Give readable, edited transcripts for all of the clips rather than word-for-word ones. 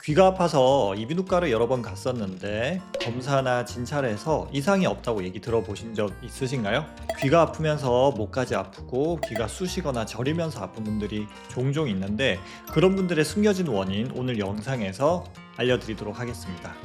귀가 아파서 이비인후과를 여러 번 갔었는데 검사나 진찰에서 이상이 없다고 얘기 들어보신 적 있으신가요? 귀가 아프면서 목까지 아프고 귀가 쑤시거나 저리면서 아픈 분들이 종종 있는데 그런 분들의 숨겨진 원인 오늘 영상에서 알려드리도록 하겠습니다.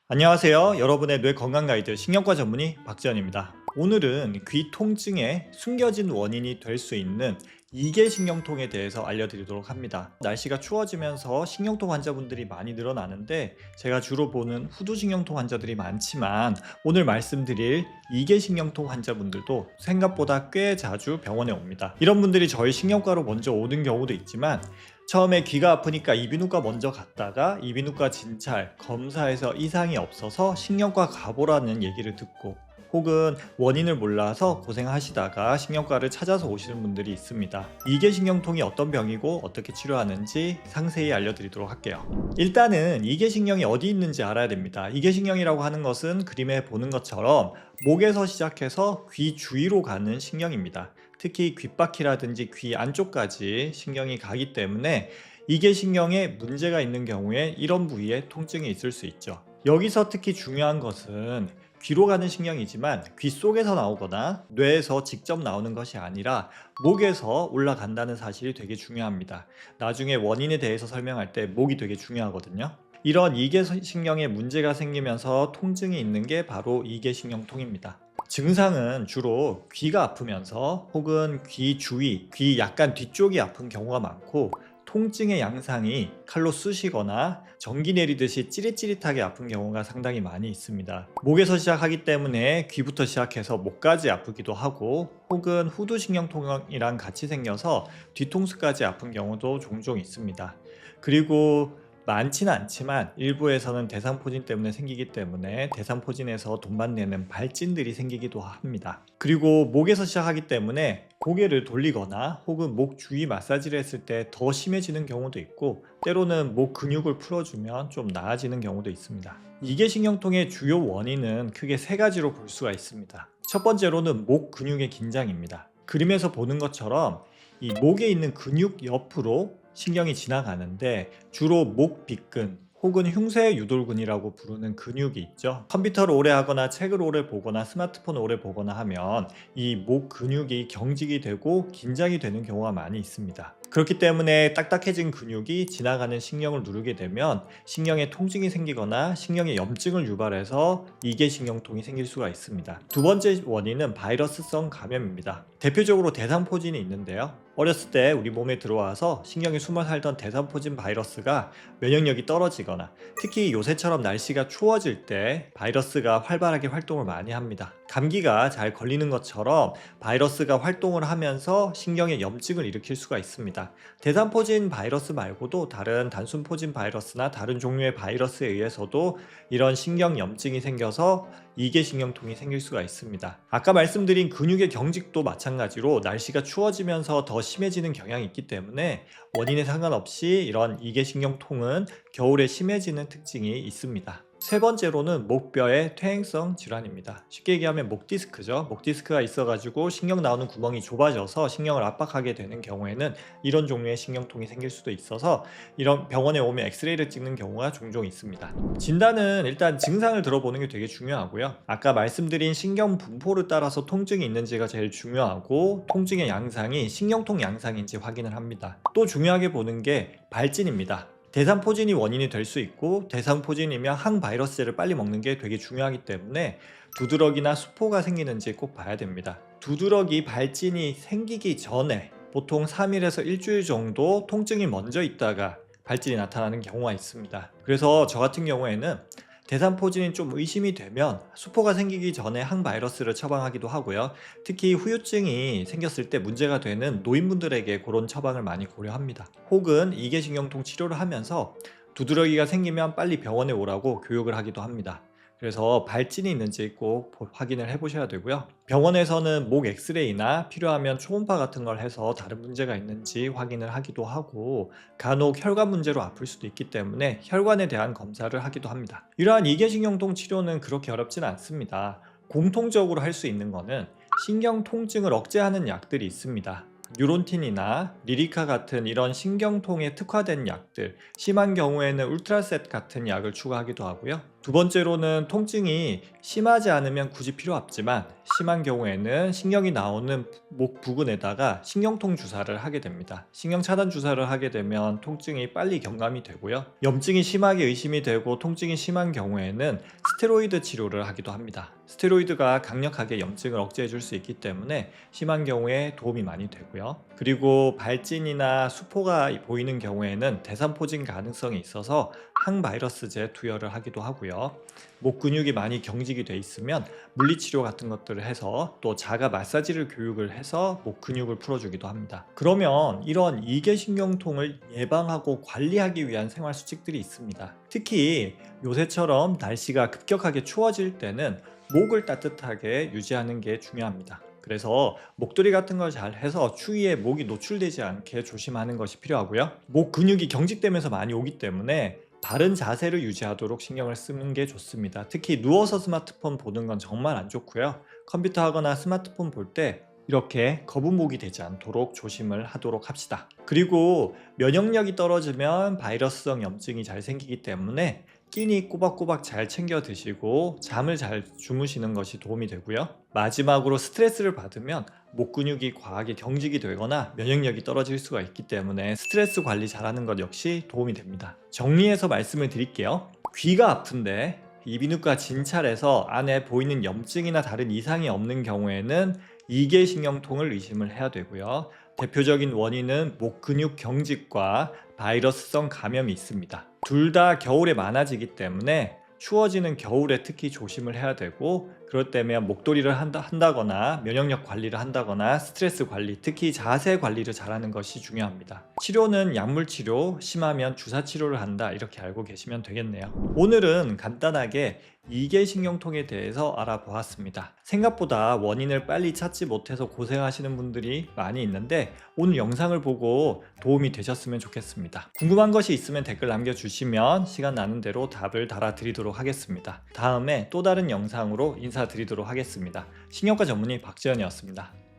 안녕하세요. 여러분의 뇌 건강 가이드 신경과 전문의 박지현입니다. 오늘은 귀 통증의 숨겨진 원인이 될 수 있는 이계신경통에 대해서 알려드리도록 합니다. 날씨가 추워지면서 신경통 환자분들이 많이 늘어나는데 제가 주로 보는 후두신경통 환자들이 많지만 오늘 말씀드릴 이계신경통 환자분들도 생각보다 꽤 자주 병원에 옵니다. 이런 분들이 저희 신경과로 먼저 오는 경우도 있지만 처음에 귀가 아프니까 이비인후과 먼저 갔다가 이비인후과 진찰, 검사에서 이상이 없어서 신경과 가보라는 얘기를 듣고 혹은 원인을 몰라서 고생하시다가 신경과를 찾아서 오시는 분들이 있습니다. 이계신경통이 어떤 병이고 어떻게 치료하는지 상세히 알려드리도록 할게요. 일단은 이계신경이 어디 있는지 알아야 됩니다. 이계신경이라고 하는 것은 그림에 보는 것처럼 목에서 시작해서 귀 주위로 가는 신경입니다. 특히 귓바퀴라든지 귀 안쪽까지 신경이 가기 때문에 이계신경에 문제가 있는 경우에 이런 부위에 통증이 있을 수 있죠. 여기서 특히 중요한 것은 귀로 가는 신경이지만 귀 속에서 나오거나 뇌에서 직접 나오는 것이 아니라 목에서 올라간다는 사실이 되게 중요합니다. 나중에 원인에 대해서 설명할 때 목이 되게 중요하거든요. 이런 이계신경에 문제가 생기면서 통증이 있는 게 바로 이계신경통입니다. 증상은 주로 귀가 아프면서 혹은 귀 주위, 귀 약간 뒤쪽이 아픈 경우가 많고 통증의 양상이 칼로 쑤시거나 전기 내리듯이 찌릿찌릿하게 아픈 경우가 상당히 많이 있습니다. 목에서 시작하기 때문에 귀부터 시작해서 목까지 아프기도 하고 혹은 후두신경통이랑 같이 생겨서 뒤통수까지 아픈 경우도 종종 있습니다. 그리고 많지는 않지만 일부에서는 대상포진 때문에 생기기 때문에 대상포진에서 돈만 내는 발진들이 생기기도 합니다. 그리고 목에서 시작하기 때문에 고개를 돌리거나 혹은 목 주위 마사지를 했을 때 더 심해지는 경우도 있고 때로는 목 근육을 풀어주면 좀 나아지는 경우도 있습니다. 이계신경통의 주요 원인은 크게 세 가지로 볼 수가 있습니다. 첫 번째로는 목 근육의 긴장입니다. 그림에서 보는 것처럼 이 목에 있는 근육 옆으로 신경이 지나가는데 주로 목 빗근 혹은 흉쇄 유돌근이라고 부르는 근육이 있죠. 컴퓨터를 오래 하거나 책을 오래 보거나 스마트폰을 오래 보거나 하면 이 목 근육이 경직이 되고 긴장이 되는 경우가 많이 있습니다. 그렇기 때문에 딱딱해진 근육이 지나가는 신경을 누르게 되면 신경에 통증이 생기거나 신경에 염증을 유발해서 이계신경통이 생길 수가 있습니다. 두 번째 원인은 바이러스성 감염입니다. 대표적으로 대상포진이 있는데요. 어렸을 때 우리 몸에 들어와서 신경에 숨어 살던 대상포진 바이러스가 면역력이 떨어지거나 특히 요새처럼 날씨가 추워질 때 바이러스가 활발하게 활동을 많이 합니다. 감기가 잘 걸리는 것처럼 바이러스가 활동을 하면서 신경에 염증을 일으킬 수가 있습니다. 대상포진 바이러스 말고도 다른 단순포진 바이러스나 다른 종류의 바이러스에 의해서도 이런 신경 염증이 생겨서 이계신경통이 생길 수가 있습니다. 아까 말씀드린 근육의 경직도 마찬가지로 날씨가 추워지면서 더 심해지는 경향이 있기 때문에 원인에 상관없이 이런 이계신경통은 겨울에 심해지는 특징이 있습니다. 세 번째로는 목뼈의 퇴행성 질환입니다. 쉽게 얘기하면 목 디스크죠. 목 디스크가 있어가지고 신경 나오는 구멍이 좁아져서 신경을 압박하게 되는 경우에는 이런 종류의 신경통이 생길 수도 있어서 이런 병원에 오면 엑스레이를 찍는 경우가 종종 있습니다. 진단은 일단 증상을 들어보는 게 되게 중요하고요. 아까 말씀드린 신경 분포를 따라서 통증이 있는지가 제일 중요하고 통증의 양상이 신경통 양상인지 확인을 합니다. 또 중요하게 보는 게 발진입니다. 대상포진이 원인이 될 수 있고 대상포진이면 항바이러스제를 빨리 먹는 게 되게 중요하기 때문에 두드러기나 수포가 생기는지 꼭 봐야 됩니다. 두드러기 발진이 생기기 전에 보통 3일에서 일주일 정도 통증이 먼저 있다가 발진이 나타나는 경우가 있습니다. 그래서 저 같은 경우에는 대상포진이 좀 의심이 되면 수포가 생기기 전에 항바이러스를 처방하기도 하고요. 특히 후유증이 생겼을 때 문제가 되는 노인분들에게 그런 처방을 많이 고려합니다. 혹은 이계신경통 치료를 하면서 두드러기가 생기면 빨리 병원에 오라고 교육을 하기도 합니다. 그래서 발진이 있는지 꼭 확인을 해보셔야 되고요. 병원에서는 목 엑스레이나 필요하면 초음파 같은 걸 해서 다른 문제가 있는지 확인을 하기도 하고 간혹 혈관 문제로 아플 수도 있기 때문에 혈관에 대한 검사를 하기도 합니다. 이러한 이계신경통 치료는 그렇게 어렵진 않습니다. 공통적으로 할 수 있는 거는 신경 통증을 억제하는 약들이 있습니다. 뉴론틴이나 리리카 같은 이런 신경통에 특화된 약들, 심한 경우에는 울트라셋 같은 약을 추가하기도 하고요. 두 번째로는 통증이 심하지 않으면 굳이 필요 없지만 심한 경우에는 신경이 나오는 목 부근에다가 신경통 주사를 하게 됩니다. 신경 차단 주사를 하게 되면 통증이 빨리 경감이 되고요. 염증이 심하게 의심이 되고 통증이 심한 경우에는 스테로이드 치료를 하기도 합니다. 스테로이드가 강력하게 염증을 억제해 줄 수 있기 때문에 심한 경우에 도움이 많이 되고요. 그리고 발진이나 수포가 보이는 경우에는 대상포진 가능성이 있어서 항바이러스제 투여를 하기도 하고요. 목 근육이 많이 경직이 돼 있으면 물리치료 같은 것들을 해서 또 자가 마사지를 교육을 해서 목 근육을 풀어주기도 합니다. 그러면 이런 이계신경통을 예방하고 관리하기 위한 생활 수칙들이 있습니다. 특히 요새처럼 날씨가 급격하게 추워질 때는 목을 따뜻하게 유지하는 게 중요합니다. 그래서 목도리 같은 걸 잘 해서 추위에 목이 노출되지 않게 조심하는 것이 필요하고요. 목 근육이 경직되면서 많이 오기 때문에 바른 자세를 유지하도록 신경을 쓰는 게 좋습니다. 특히 누워서 스마트폰 보는 건 정말 안 좋고요. 컴퓨터 하거나 스마트폰 볼 때 이렇게 거북목이 되지 않도록 조심을 하도록 합시다. 그리고 면역력이 떨어지면 바이러스성 염증이 잘 생기기 때문에 끼니 꼬박꼬박 잘 챙겨 드시고 잠을 잘 주무시는 것이 도움이 되고요. 마지막으로 스트레스를 받으면 목 근육이 과하게 경직이 되거나 면역력이 떨어질 수가 있기 때문에 스트레스 관리 잘하는 것 역시 도움이 됩니다. 정리해서 말씀을 드릴게요. 귀가 아픈데 이비인후과 진찰에서 안에 보이는 염증이나 다른 이상이 없는 경우에는 이계신경통을 의심을 해야 되고요. 대표적인 원인은 목 근육 경직과 바이러스성 감염이 있습니다. 둘 다 겨울에 많아지기 때문에 추워지는 겨울에 특히 조심을 해야 되고, 그럴 때면 목도리를 한다거나 면역력 관리를 한다거나 스트레스 관리, 특히 자세 관리를 잘하는 것이 중요합니다. 치료는 약물 치료, 심하면 주사 치료를 한다, 이렇게 알고 계시면 되겠네요. 오늘은 간단하게 이계신경통에 대해서 알아보았습니다. 생각보다 원인을 빨리 찾지 못해서 고생하시는 분들이 많이 있는데 오늘 영상을 보고 도움이 되셨으면 좋겠습니다. 궁금한 것이 있으면 댓글 남겨주시면 시간 나는 대로 답을 달아드리도록 하겠습니다. 다음에 또 다른 영상으로 인사드리도록 하겠습니다. 신경과 전문의 박지현이었습니다.